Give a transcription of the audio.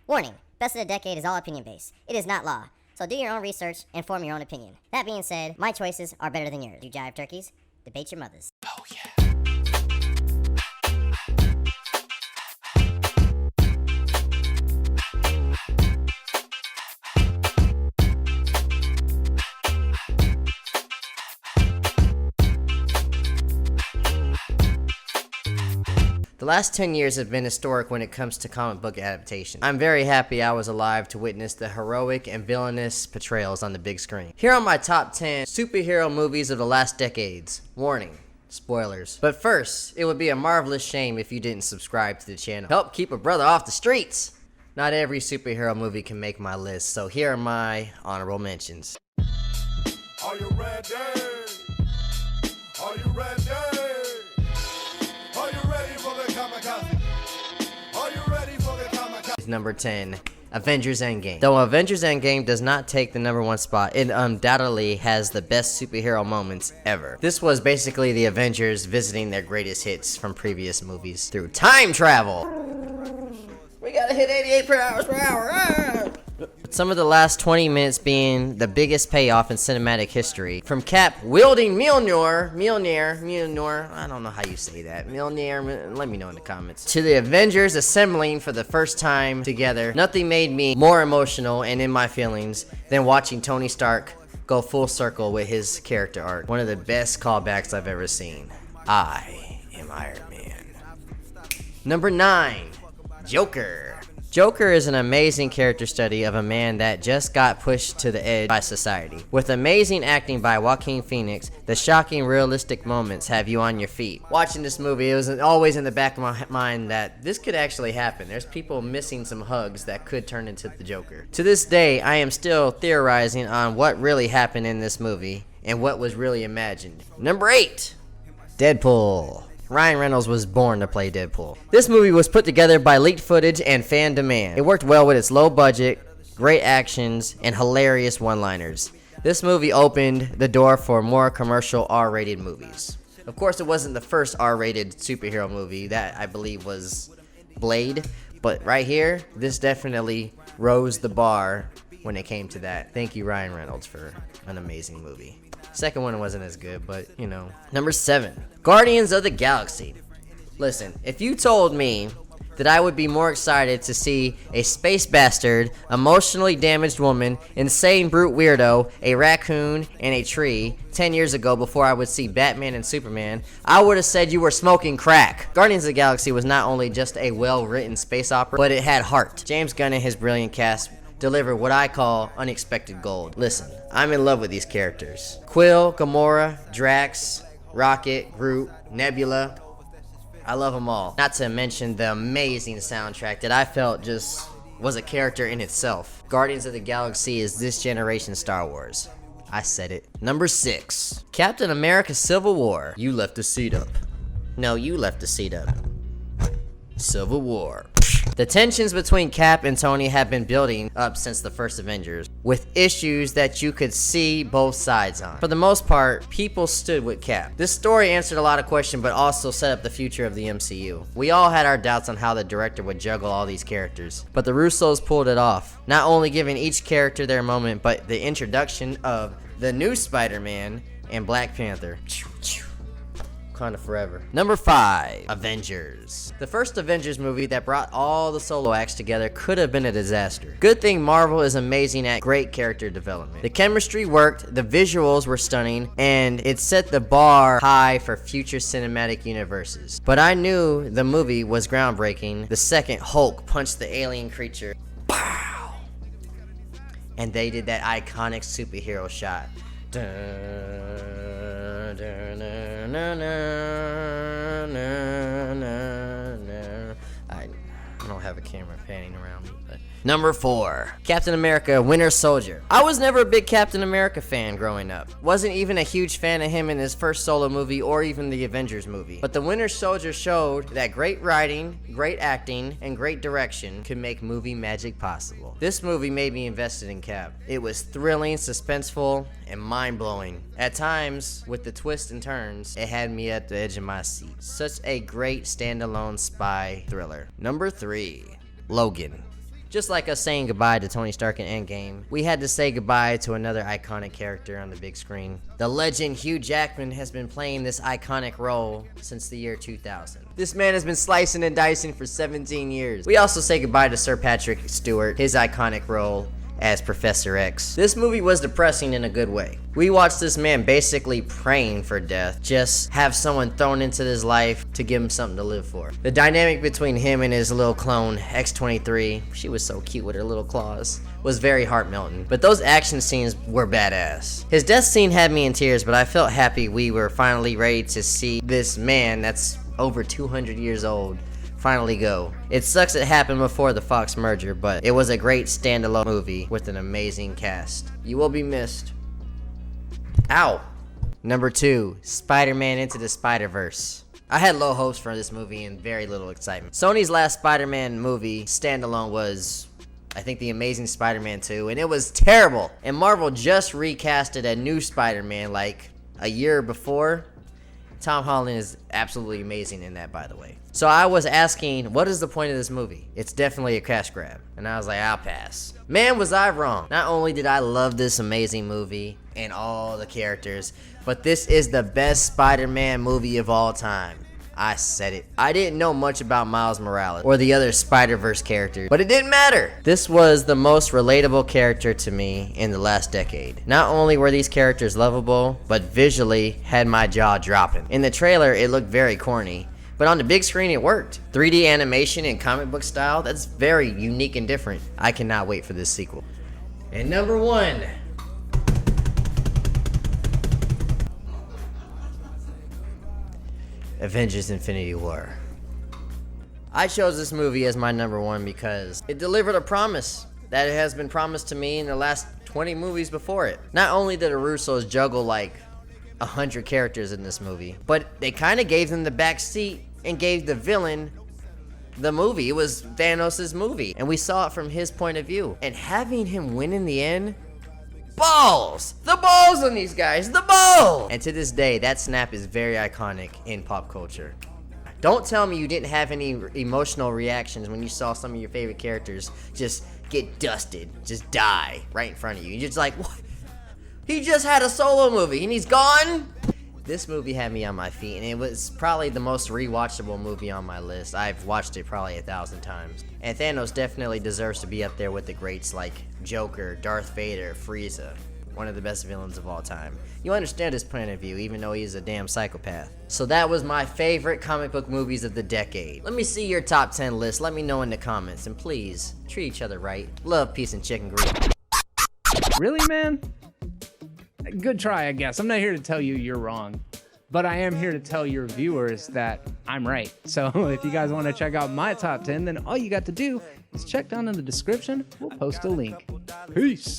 Warning, best of the decade is all opinion based. It is not law. So do your own research and form your own opinion. That being said, my choices are better than yours. You jive turkeys, debate your mothers. Oh yeah. The last 10 years have been historic when it comes to comic book adaptation. I'm very happy I was alive to witness the heroic and villainous portrayals on the big screen. Here are my top 10 superhero movies of the last decades. Warning, spoilers. But first, it would be a marvelous shame if you didn't subscribe to the channel. Help keep a brother off the streets! Not every superhero movie can make my list, so here are my honorable mentions. Are you ready? Are you ready? Number 10, Avengers Endgame. Though Avengers Endgame does not take the number 1 spot, it undoubtedly has the best superhero moments ever. This was basically the Avengers visiting their greatest hits from previous movies through time travel. We gotta hit 88 per hour. Ah! Some of the last 20 minutes being the biggest payoff in cinematic history. From Cap wielding Mjolnir, I don't know how you say that, Mjolnir, let me know in the comments, to the Avengers assembling for the first time together. Nothing made me more emotional and in my feelings than watching Tony Stark go full circle with his character arc. One of the best callbacks I've ever seen. I am Iron Man. Number 9, Joker. Joker is an amazing character study of a man that just got pushed to the edge by society. With amazing acting by Joaquin Phoenix, the shocking realistic moments have you on your feet. Watching this movie, it was always in the back of my mind that this could actually happen. There's people missing some hugs that could turn into the Joker. To this day, I am still theorizing on what really happened in this movie and what was really imagined. Number 8, Deadpool. Ryan Reynolds was born to play Deadpool. This movie was put together by leaked footage and fan demand. It worked well with its low budget, great actions, and hilarious one-liners. This movie opened the door for more commercial R-rated movies. Of course, it wasn't the first R-rated superhero movie. That, I believe, was Blade. But right here, this definitely rose the bar when it came to that. Thank you, Ryan Reynolds, for an amazing movie. Second one wasn't as good, but, you know. Number 7, Guardians of the Galaxy. Listen, if you told me that I would be more excited to see a space bastard, emotionally damaged woman, insane brute weirdo, a raccoon, and a tree 10 years ago before I would see Batman and Superman, I would have said you were smoking crack. Guardians of the Galaxy was not only just a well-written space opera, but it had heart. James Gunn and his brilliant cast deliver what I call unexpected gold. Listen, I'm in love with these characters. Quill, Gamora, Drax, Rocket, Groot, Nebula. I love them all. Not to mention the amazing soundtrack that I felt just was a character in itself. Guardians of the Galaxy is this generation's Star Wars. I said it. Number 6, Captain America Civil War. You left the seat up. No, you left the seat up. Civil War. The tensions between Cap and Tony have been building up since the first Avengers, with issues that you could see both sides on. For the most part, people stood with Cap. This story answered a lot of questions, but also set up the future of the MCU. We all had our doubts on how the director would juggle all these characters, but the Russos pulled it off, not only giving each character their moment, but the introduction of the new Spider-Man and Black Panther. Wakanda forever. Number 5, Avengers. The first Avengers movie that brought all the solo acts together could have been a disaster. Good thing Marvel is amazing at great character development. The chemistry worked, the visuals were stunning, and it set the bar high for future cinematic universes. But I knew the movie was groundbreaking the second Hulk punched the alien creature. Pow! And they did that iconic superhero shot. Dun, dun, dun, dun, dun, dun, dun, dun. I don't have a camera panning around me, but Number 4, Captain America Winter Soldier. I was never a big Captain America fan growing up. Wasn't even a huge fan of him in his first solo movie or even the Avengers movie. But the Winter Soldier showed that great writing, great acting, and great direction could make movie magic possible. This movie made me invested in Cap. It was thrilling, suspenseful, and mind-blowing. At times, with the twists and turns, it had me at the edge of my seat. Such a great standalone spy thriller. Number 3, Logan. Just like us saying goodbye to Tony Stark in Endgame, we had to say goodbye to another iconic character on the big screen. The legend Hugh Jackman has been playing this iconic role since the year 2000. This man has been slicing and dicing for 17 years. We also say goodbye to Sir Patrick Stewart, his iconic role as Professor X. This movie was depressing in a good way. We watched this man basically praying for death, just have someone thrown into his life to give him something to live for. The dynamic between him and his little clone, X-23, she was so cute with her little claws, was very heart-melting. But those action scenes were badass. His death scene had me in tears, but I felt happy we were finally ready to see this man that's over 200 years old finally go. It sucks it happened before the Fox merger, but it was a great standalone movie with an amazing cast. You will be missed. Ow! Number 2, Spider-Man Into the Spiderverse. I had low hopes for this movie and very little excitement. Sony's last Spider-Man movie standalone was, I think, The Amazing Spider-Man 2, and it was terrible. And Marvel just recasted a new Spider-Man like a year before. Tom Holland is absolutely amazing in that, by the way. So I was asking, what is the point of this movie? It's definitely a cash grab. And I was like, I'll pass. Man, was I wrong. Not only did I love this amazing movie and all the characters, but this is the best Spider-Man movie of all time. I said it. I didn't know much about Miles Morales or the other Spider-Verse characters, but it didn't matter. This was the most relatable character to me in the last decade. Not only were these characters lovable, but visually had my jaw dropping. In the trailer, it looked very corny, but on the big screen, it worked. 3D animation in comic book style, that's very unique and different. I cannot wait for this sequel. And number 1. Avengers Infinity War. I chose this movie as my number 1 because it delivered a promise that has been promised to me in the last 20 movies before it. Not only did the Russos juggle like 100 characters in this movie, but they kind of gave them the back seat and gave the villain the movie. It was Thanos' movie, and we saw it from his point of view. And having him win in the end, balls! The balls on these guys, the balls! And to this day, that snap is very iconic in pop culture. Don't tell me you didn't have any emotional reactions when you saw some of your favorite characters just get dusted, just die right in front of you. You're just like, what? He just had a solo movie and he's gone? This movie had me on my feet, and it was probably the most rewatchable movie on my list. I've watched it probably 1,000 times. And Thanos definitely deserves to be up there with the greats like Joker, Darth Vader, Frieza. One of the best villains of all time. You understand his point of view, even though he's a damn psychopath. So that was my favorite comic book movies of the decade. Let me see your top 10 list. Let me know in the comments. And please, treat each other right. Love, peace, and chicken grease. Really, man? Good try, I guess. I'm not here to tell you you're wrong, but I am here to tell your viewers that I'm right. So if you guys want to check out my top 10, then all you got to do is check down in the description. We'll post a link. Peace.